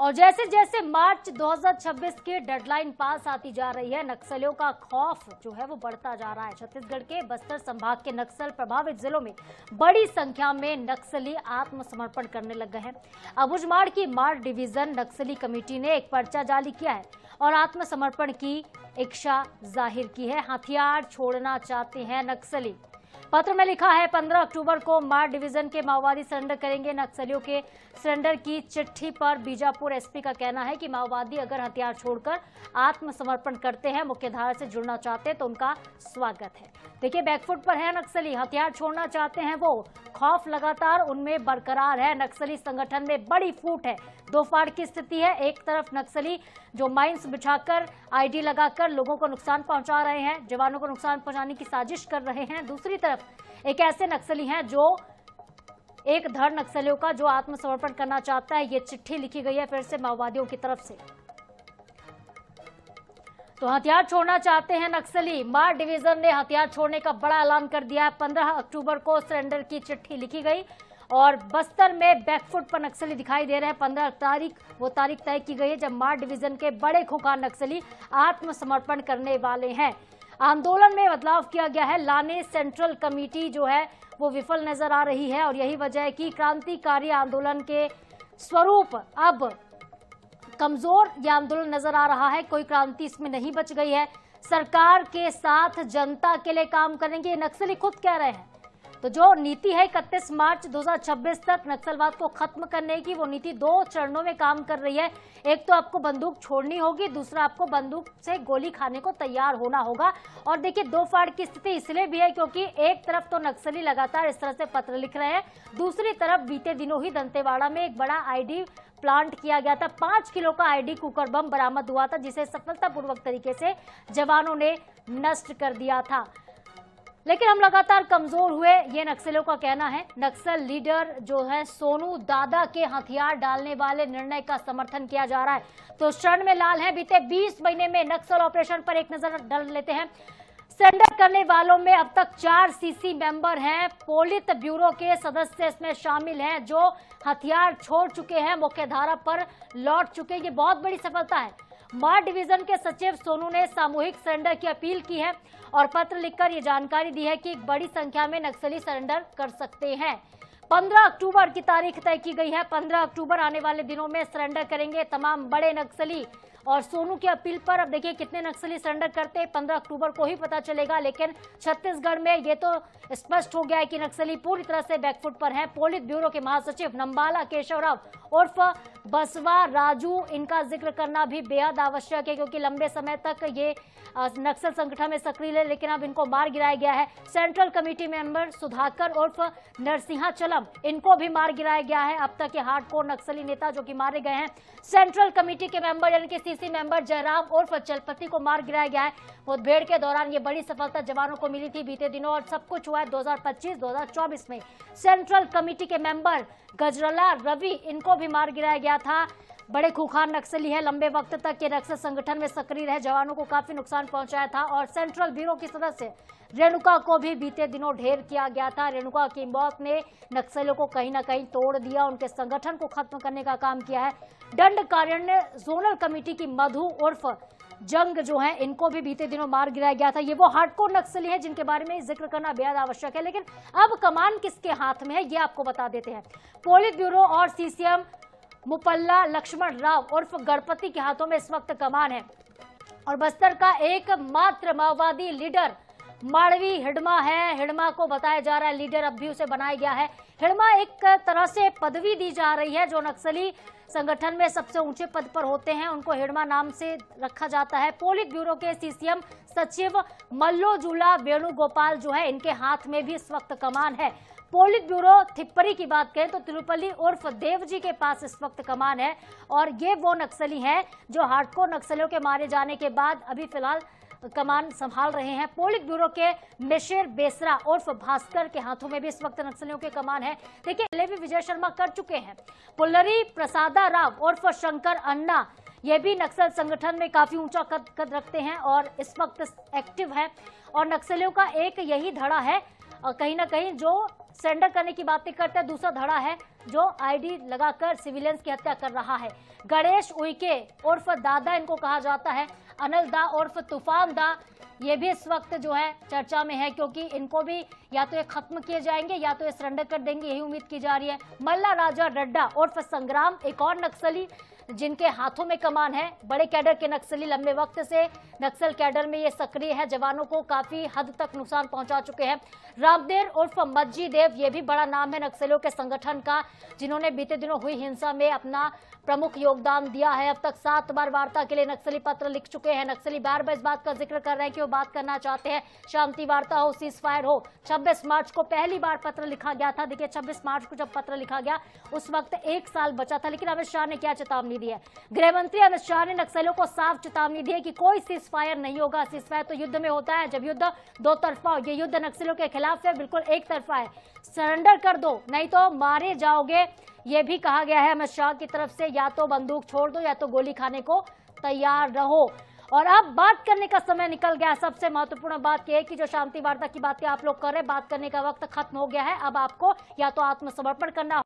और जैसे जैसे मार्च 2026 की डेडलाइन पास आती जा रही है, नक्सलियों का खौफ जो है वो बढ़ता जा रहा है। छत्तीसगढ़ के बस्तर संभाग के नक्सल प्रभावित जिलों में बड़ी संख्या में नक्सली आत्मसमर्पण करने लग गए हैं। अबुझमाड़ की माड़ डिवीजन नक्सली कमेटी ने एक पर्चा जारी किया है और आत्मसमर्पण की इच्छा जाहिर की है। हथियार छोड़ना चाहते हैं नक्सली। पत्र में लिखा है 15 अक्टूबर को माड़ डिवीजन के माओवादी सरेंडर करेंगे। नक्सलियों के सरेंडर की चिट्ठी पर बीजापुर एसपी का कहना है कि माओवादी अगर हथियार छोड़कर आत्मसमर्पण करते हैं, मुख्यधारा से जुड़ना चाहते हैं तो उनका स्वागत है। देखिए, बैकफुट पर है नक्सली, हथियार छोड़ना चाहते हैं वो। खौफ लगातार उनमें बरकरार है। नक्सली संगठन में बड़ी फूट है, दो फाड़ की स्थिति है। एक तरफ नक्सली जो माइंस बिछाकर आईडी लगाकर लोगों को नुकसान पहुंचा रहे हैं, जवानों को नुकसान पहुंचाने की साजिश कर रहे हैं। दूसरी तरफ एक ऐसे नक्सली हैं जो एक धड़ नक्सलियों का जो आत्मसमर्पण करना चाहता है। ये चिट्ठी लिखी गई है फिर से माओवादियों की तरफ से। तो हथियार छोड़ना चाहते हैं नक्सली। माड़ डिवीजन ने हथियार छोड़ने का बड़ा ऐलान कर दिया है। 15 अक्टूबर को सरेंडर की चिट्ठी लिखी गई और बस्तर में बैकफुट पर नक्सली दिखाई दे रहे हैं। 15 तारीख वो तारीख तय की गई है जब माड़ डिवीजन के बड़े खूंखार नक्सली आत्मसमर्पण करने वाले हैं। आंदोलन में बदलाव किया गया है। लाने सेंट्रल कमेटी जो है वो विफल नजर आ रही है और यही वजह है कि क्रांतिकारी आंदोलन के स्वरूप अब कमजोर यह आंदोलन नजर आ रहा है। कोई क्रांति इसमें नहीं बच गई है। सरकार के साथ जनता के लिए काम करेंगे, नक्सली खुद कह रहे हैं। तो जो नीति है 31 मार्च 2026 तक नक्सलवाद को खत्म करने की, वो नीति 2 चरणों में काम कर रही है। एक तो आपको बंदूक छोड़नी होगी, दूसरा आपको बंदूक से गोली खाने को तैयार होना होगा। और देखिए, दो फाड़ की स्थिति इसलिए भी है क्योंकि एक तरफ तो नक्सली लगातार इस तरह से पत्र लिख रहे हैं, दूसरी तरफ बीते दिनों ही दंतेवाड़ा में एक बड़ा आईडी प्लांट किया गया था। 5 किलो का आईडी कुकर बम बरामद हुआ था जिसे सफलतापूर्वक तरीके से जवानों ने नष्ट कर दिया था। लेकिन हम लगातार कमजोर हुए, ये नक्सलियों का कहना है। नक्सल लीडर जो है सोनू दादा के हथियार डालने वाले निर्णय का समर्थन किया जा रहा है। तो शरण में लाल है। बीते 20 महीने में नक्सल ऑपरेशन पर एक नजर डाल लेते हैं। सरेंडर करने वालों में अब तक 4 सीसी मेंबर हैं। पोलित ब्यूरो के सदस्य इसमें शामिल हैं जो हथियार छोड़ चुके हैं, मुख्यधारा पर लौट चुके हैं। ये बहुत बड़ी सफलता है। माड़ डिवीजन के सचिव सोनू ने सामूहिक सरेंडर की अपील की है और पत्र लिखकर ये जानकारी दी है कि एक बड़ी संख्या में नक्सली सरेंडर कर सकते हैं। 15 अक्टूबर की तारीख तय की गई है। 15 अक्टूबर आने वाले दिनों में सरेंडर करेंगे तमाम बड़े नक्सली। और सोनू की अपील पर अब देखिए कितने नक्सली सरेंडर करते हैं, 15 अक्टूबर को ही पता चलेगा। लेकिन छत्तीसगढ़ में ये तो स्पष्ट हो गया है कि नक्सली पूरी तरह से बैकफुट पर हैं। पोलित ब्यूरो के महासचिव नंबाला केशवराव उर्फ बसवा राजू, इनका जिक्र करना भी बेहद आवश्यक है क्योंकि लंबे समय तक ये नक्सल संगठन में सक्रिय है, लेकिन अब इनको मार गिराया गया है। सेंट्रल कमेटी मेंबर सुधाकर उर्फ नरसिंहाचलम, इनको भी मार गिराया गया है। अब तक ये हार्डकोर नक्सली नेता जो कि मारे गए हैं। सेंट्रल कमेटी के मेंबर यानी कि सीसी मेंबर जयराम उर्फ चलपति को मार गिराया गया है। मुठभेड़ के दौरान ये बड़ी सफलता जवानों को मिली थी बीते दिनों और सब कुछ हुआ है 2025-2024 में। सेंट्रल कमेटी के मेंबर गजरला रवि, इनको भी मार गिराया गया था। बड़े खूंखार नक्सली है, लंबे वक्त तक ये नक्सल संगठन में सक्रिय रहे, जवानों को काफी नुकसान पहुंचाया था। और सेंट्रल ब्यूरो की सदस्य रेणुका को भी बीते दिनों ढेर किया गया था। रेणुका की मौत ने नक्सलियों को कहीं ना कहीं तोड़ दिया, उनके संगठन को खत्म करने का काम किया है। दंडकारण्य जोनल कमेटी की मधु उर्फ जंग जो है, इनको भी बीते दिनों मार गिराया गया था। ये वो हार्डकोर नक्सली है जिनके बारे में जिक्र करना बेहद आवश्यक है। लेकिन अब कमान किसके हाथ में है ये आपको बता देते हैं। पोलित ब्यूरो और सीसीएम मुपल्ला लक्ष्मण राव उर्फ गणपति के हाथों में इस वक्त कमान है। और बस्तर का एकमात्र माओवादी लीडर माड़वी हिडमा है। हिडमा को बताया जा रहा है लीडर अब भी उसे बनाया गया है। हिडमा एक तरह से पदवी दी जा रही है। जो नक्सली संगठन में सबसे ऊंचे पद पर होते हैं उनको हिडमा नाम से रखा जाता है। पोलित ब्यूरो के सीसीएम सचिव मल्लोजुला वेणुगोपाल जो है, इनके हाथ में भी इस वक्त कमान है। पोलित ब्यूरो थिप्परी की बात करें तो तिरुपल्ली उर्फ देवजी के पास इस वक्त कमान है। और ये वो नक्सली हैं जो हार्डकोर नक्सलियों के मारे जाने के बाद अभी फिलहाल कमान संभाल रहे हैं। पोलित ब्यूरो के मिशिर बेसरा उर्फ भास्कर के हाथों में भी इस वक्त नक्सलियों के कमान है। देखिए, पहले भी विजय शर्मा कर चुके हैं। पुल्लरी प्रसादा राव उर्फ शंकर अन्ना, ये भी नक्सल संगठन में काफी ऊंचा कद रखते हैं और इस वक्त एक्टिव है। और नक्सलियों का एक यही धड़ा है, और कहीं ना कहीं जो सरेंडर करने की बातें करते हैं, दूसरा धड़ा है जो आईडी लगाकर सिविलियंस की हत्या कर रहा है। गणेश उइके उर्फ दादा इनको कहा जाता है। अनिल दा उर्फ तूफान दा ये भी इस वक्त जो है चर्चा में है, क्योंकि इनको भी या तो ये खत्म किए जाएंगे या तो ये सरेंडर कर देंगे, यही उम्मीद की जा रही है। मल्ला राजा रड्डा उर्फ संग्राम एक और नक्सली जिनके हाथों में कमान है। बड़े कैडर के नक्सली, लंबे वक्त से नक्सल कैडर में ये सक्रिय है, जवानों को काफी हद तक नुकसान पहुंचा चुके हैं। रामदेव उर्फ मज्जी देव ये भी बड़ा नाम है नक्सलियों के संगठन का, जिन्होंने बीते दिनों हुई हिंसा में अपना प्रमुख योगदान दिया है। अब तक 7 बार वार्ता के लिए नक्सली पत्र लिख चुके हैं। नक्सली बार बार इस बात का जिक्र कर रहे हैं कि वो बात करना चाहते हैं, शांति वार्ता हो, सीज फायर हो। 26 मार्च को पहली बार पत्र लिखा गया था। देखिए 26 मार्च को जब पत्र लिखा गया उस वक्त 1 साल बचा था, लेकिन अमित शाह ने क्या चेतावनी दी है? गृह मंत्री अमित शाह ने नक्सलियों को साफ चेतावनी दी है कि कोई सीज फायर नहीं होगा। सीज फायर तो युद्ध में होता है, जब युद्ध दो तरफा हो। ये युद्ध नक्सलियों के खिलाफ है, बिल्कुल एक तरफा है। सरेंडर कर दो नहीं तो मारे जाओगे, ये भी कहा गया है अमित शाह की तरफ से। या तो बंदूक छोड़ दो या तो गोली खाने को तैयार रहो। और अब बात करने का समय निकल गया। सबसे महत्वपूर्ण बात यह है कि जो शांति वार्ता की बातें आप लोग कर रहे हैं, बात करने का वक्त खत्म हो गया है। अब आपको या तो आत्मसमर्पण करना